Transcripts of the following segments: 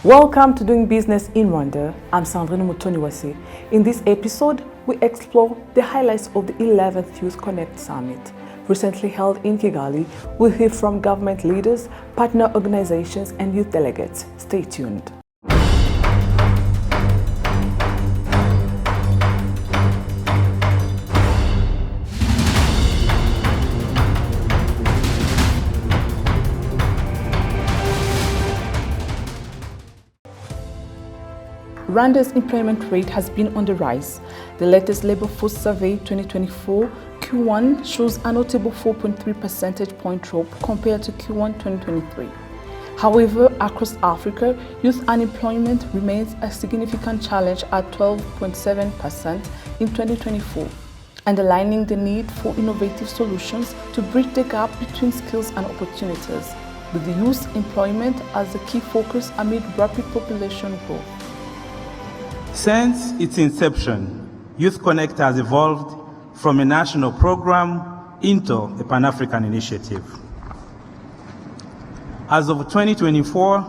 Welcome to Doing Business in Rwanda. I'm Sandrine Mutoniwase. In this episode, we explore the highlights of the 11th YouthConnekt Summit, recently held in Kigali. We'll hear from government leaders, partner organizations, and youth delegates. Stay tuned. Rwanda's employment rate has been on the rise. The latest Labour Force Survey 2024 Q1 shows a notable 4.3 percentage point drop compared to Q1 2023. However, across Africa, youth unemployment remains a significant challenge at 12.7% in 2024, underlining the need for innovative solutions to bridge the gap between skills and opportunities, with the youth employment as a key focus amid rapid population growth. Since its inception, YouthConnekt has evolved from a national program into a Pan-African initiative. As of 2024,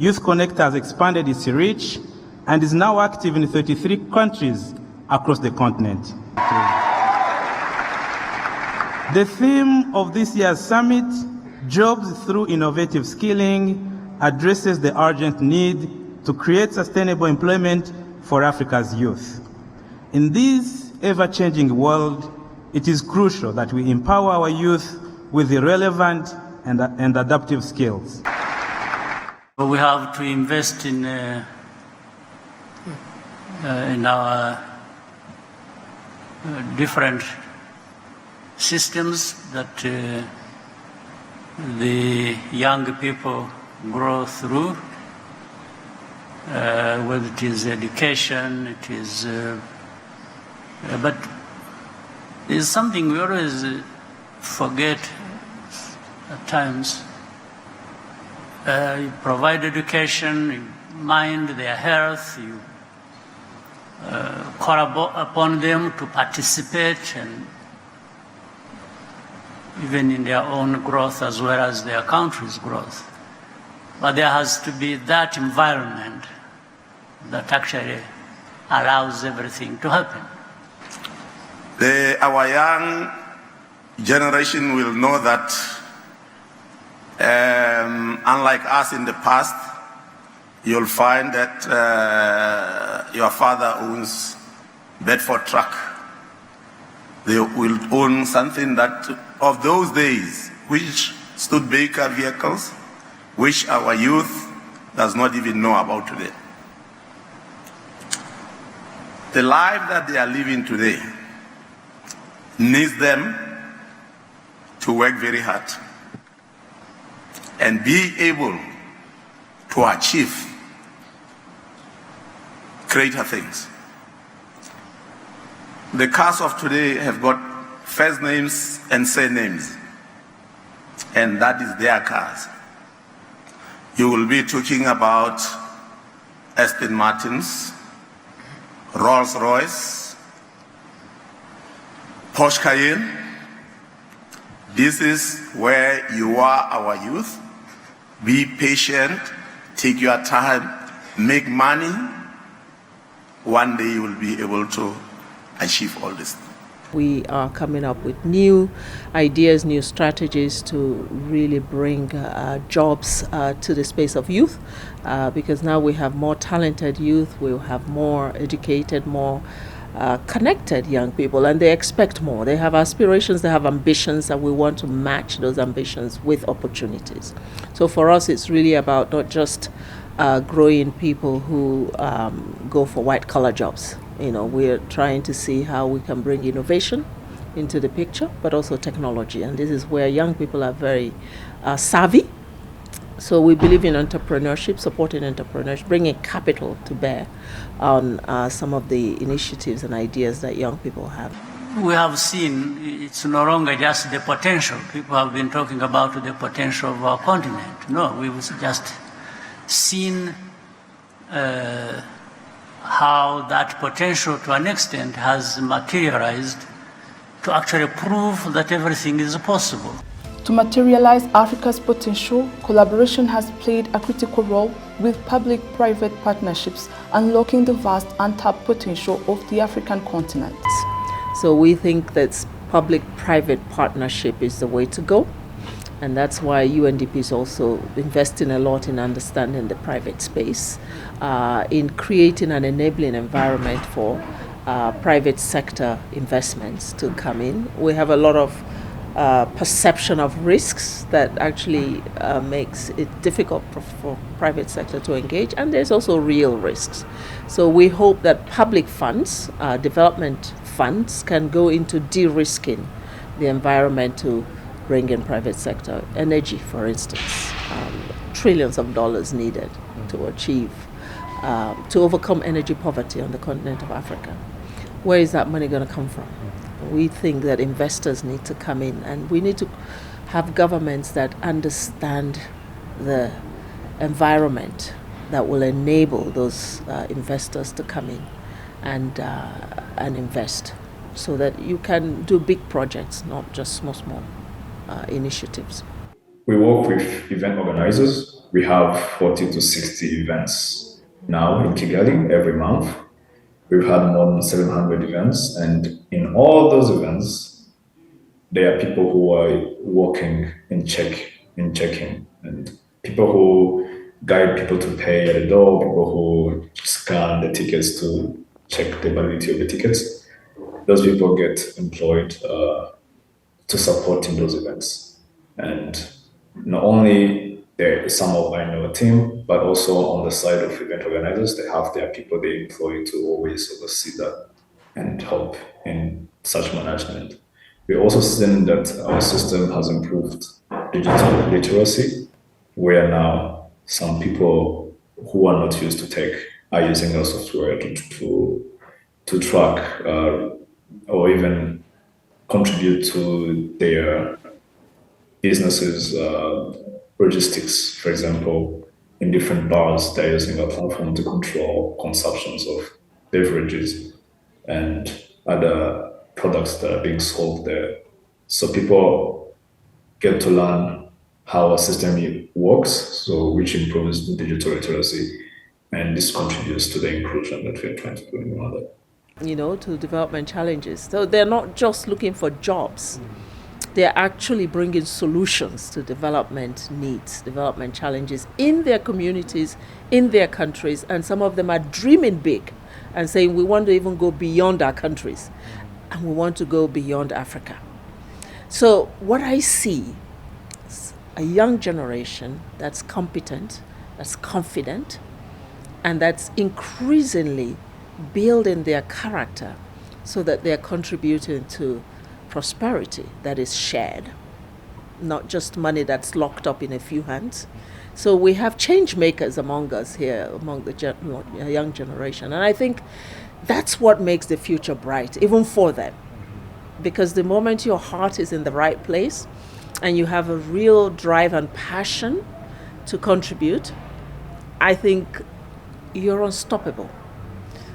YouthConnekt has expanded its reach and is now active in 33 countries across the continent. The theme of this year's summit, Jobs Through Innovative Skilling, addresses the urgent need to create sustainable employment for Africa's youth. In this ever-changing world, it is crucial that we empower our youth with the relevant and adaptive skills. We have to invest in our different systems that the young people grow through. Whether it is education, it is, but there's something we always forget at times. You provide education, you mind their health, you call upon them to participate and even in their own growth as well as their country's growth. But there has to be that environment that actually allows everything to happen. Our young generation will know that unlike us in the past, you'll find that your father owns Bedford truck. They will own something that of those days, which stood Baker vehicles, which our youth does not even know about today. The life that they are living today needs them to work very hard and be able to achieve greater things. The cars of today have got first names and surnames, and that is their cars. You will be talking about Aston Martins, Rolls-Royce, Porsche Cayenne. This is where you are, our youth. Be patient, take your time, make money. One day you will be able to achieve all this. We are coming up with new ideas, new strategies to really bring jobs to the space of youth, because now we have more talented youth, we'll have more educated, more connected young people, and they expect more. They have aspirations, they have ambitions, and we want to match those ambitions with opportunities. So for us, it's really about not just growing people who go for white-collar jobs. You know, we're trying to see how we can bring innovation into the picture, but also technology. And this is where young people are very savvy. So we believe in entrepreneurship, supporting entrepreneurs, bringing capital to bear on some of the initiatives and ideas that young people have. We have seen it's no longer just the potential. People have been talking about the potential of our continent. No, we've just seen how that potential to an extent has materialized to actually prove that everything is possible. To materialize Africa's potential, collaboration has played a critical role with public-private partnerships unlocking the vast untapped potential of the African continent. So we think that public-private partnership is the way to go. And that's why UNDP is also investing a lot in understanding the private space, in creating an enabling environment for private sector investments to come in. We have a lot of perception of risks that actually makes it difficult for private sector to engage, and there's also real risks. So we hope that public funds, development funds, can go into de-risking the environment to bring in private sector energy, for instance, trillions of dollars needed to achieve, to overcome energy poverty on the continent of Africa. Where is that money going to come from? We think that investors need to come in, and we need to have governments that understand the environment that will enable those investors to come in and invest, so that you can do big projects, not just small initiatives. We work with event organizers. We have 40 to 60 events now in Kigali every month. We've had more than 700 events, and in all those events, there are people who are working in checking, and people who guide people to pay at the door, people who scan the tickets to check the validity of the tickets. Those people get employed to support in those events. And not only there is some of our team, but also on the side of event organizers, they have their people they employ to always oversee that and help in such management. We're also seeing that our system has improved digital literacy, where now some people who are not used to tech are using our software to track or even contribute to their businesses' logistics. For example, in different bars, they're using our platform to control consumptions of beverages and other products that are being sold there. So people get to learn how a system works, so which improves the digital literacy, and this contributes to the inclusion that we're trying to do in Rwanda. To development challenges. So they're not just looking for jobs. They're actually bringing solutions to development needs, development challenges in their communities, in their countries, and some of them are dreaming big and saying we want to even go beyond our countries and we want to go beyond Africa. So what I see is a young generation that's competent, that's confident, and that's increasingly building their character so that they're contributing to prosperity that is shared, not just money that's locked up in a few hands. So we have change makers among us here, among the young generation. And I think that's what makes the future bright, even for them. Because the moment your heart is in the right place and you have a real drive and passion to contribute, I think you're unstoppable.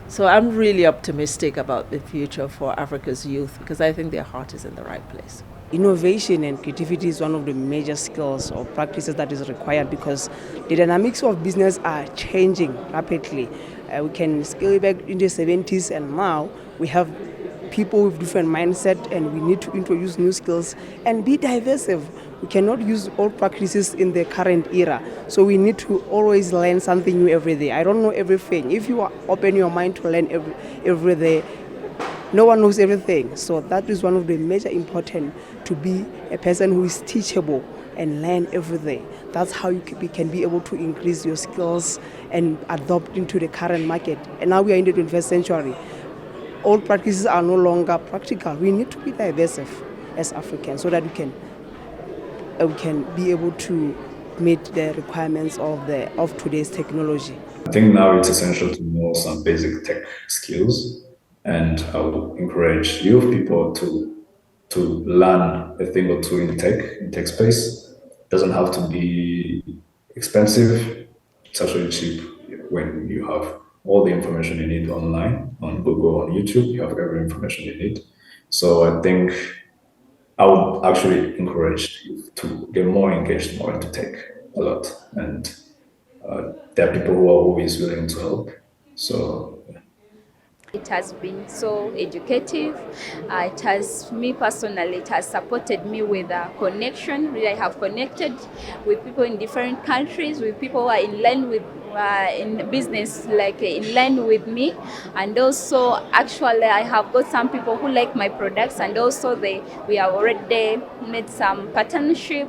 So I'm really optimistic about the future for Africa's youth because I think their heart is in the right place. Innovation and creativity is one of the major skills or practices that is required because the dynamics of business are changing rapidly. We can scale back in the 70s and now we have people with different mindset and we need to introduce new skills and be diverse. We cannot use old practices in the current era. So we need to always learn something new every day. I don't know everything. If you open your mind to learn every day, no one knows everything. So that is one of the major important to be a person who is teachable and learn every day. That's how you can be able to increase your skills and adopt into the current market. And now we are in the 21st century. Old practices are no longer practical. We need to be diverse as Africans so that we can be able to meet the requirements of today's technology. I think now it's essential to know some basic tech skills, and I would encourage youth people to learn a thing or two in tech space. It doesn't have to be expensive. It's actually cheap when you have all the information you need online, on Google, on YouTube. You have every information you need. So I think I would actually encourage you to get more engaged, more into tech a lot, and there are people who are always willing to help. So it has been so educative. It has, me personally, it has supported me with a connection. I have connected with people in different countries, with people who are in line with in business, like in line with me, and also actually I have got some people who like my products, and also we have already made some partnership.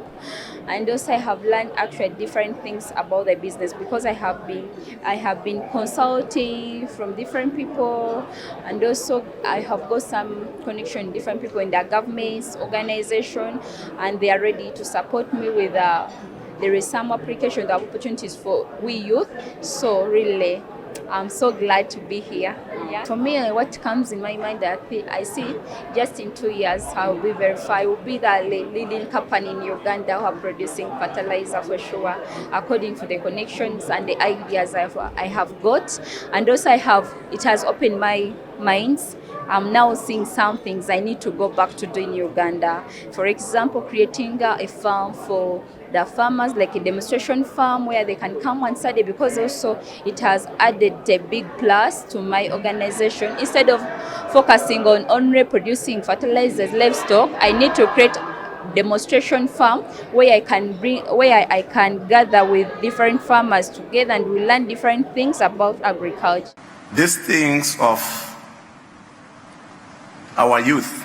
And also I have learned actually different things about the business, because I have been consulting from different people, and also I have got some connection with different people in the government's organization, and they are ready to support me with there is some application opportunities for we youth. So really, I'm so glad to be here. Yeah. For me, what comes in my mind that I see just in 2 years, I will be verified. I will be the leading company in Uganda who are producing fertilizer for sure, according to the connections and the ideas I have got. And also it has opened my minds. I'm now seeing some things I need to go back to do in Uganda. For example, creating a farm for the farmers, like a demonstration farm where they can come one Saturday, because also it has added a big plus to my organization. Instead of focusing on only producing fertilizers, livestock, I need to create demonstration farm where I can gather with different farmers together, and we learn different things about agriculture. These things of our youth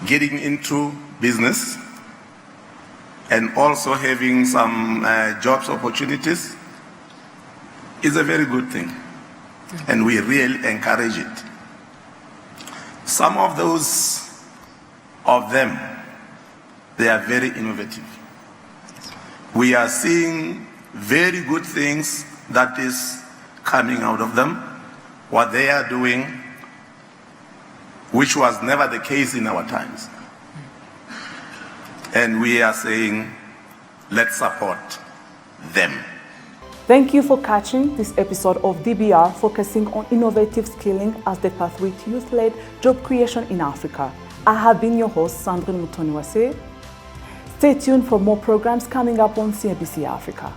getting into business and also having some jobs opportunities is a very good thing, and we really encourage it. Some of them, they are very innovative. We are seeing very good things that is coming out of them, what they are doing, which was never the case in our times. And we are saying, let's support them. Thank you for catching this episode of DBR, focusing on innovative skilling as the pathway to youth-led job creation in Africa. I have been your host, Sandrine Mutoniwase. Stay tuned for more programs coming up on CNBC Africa.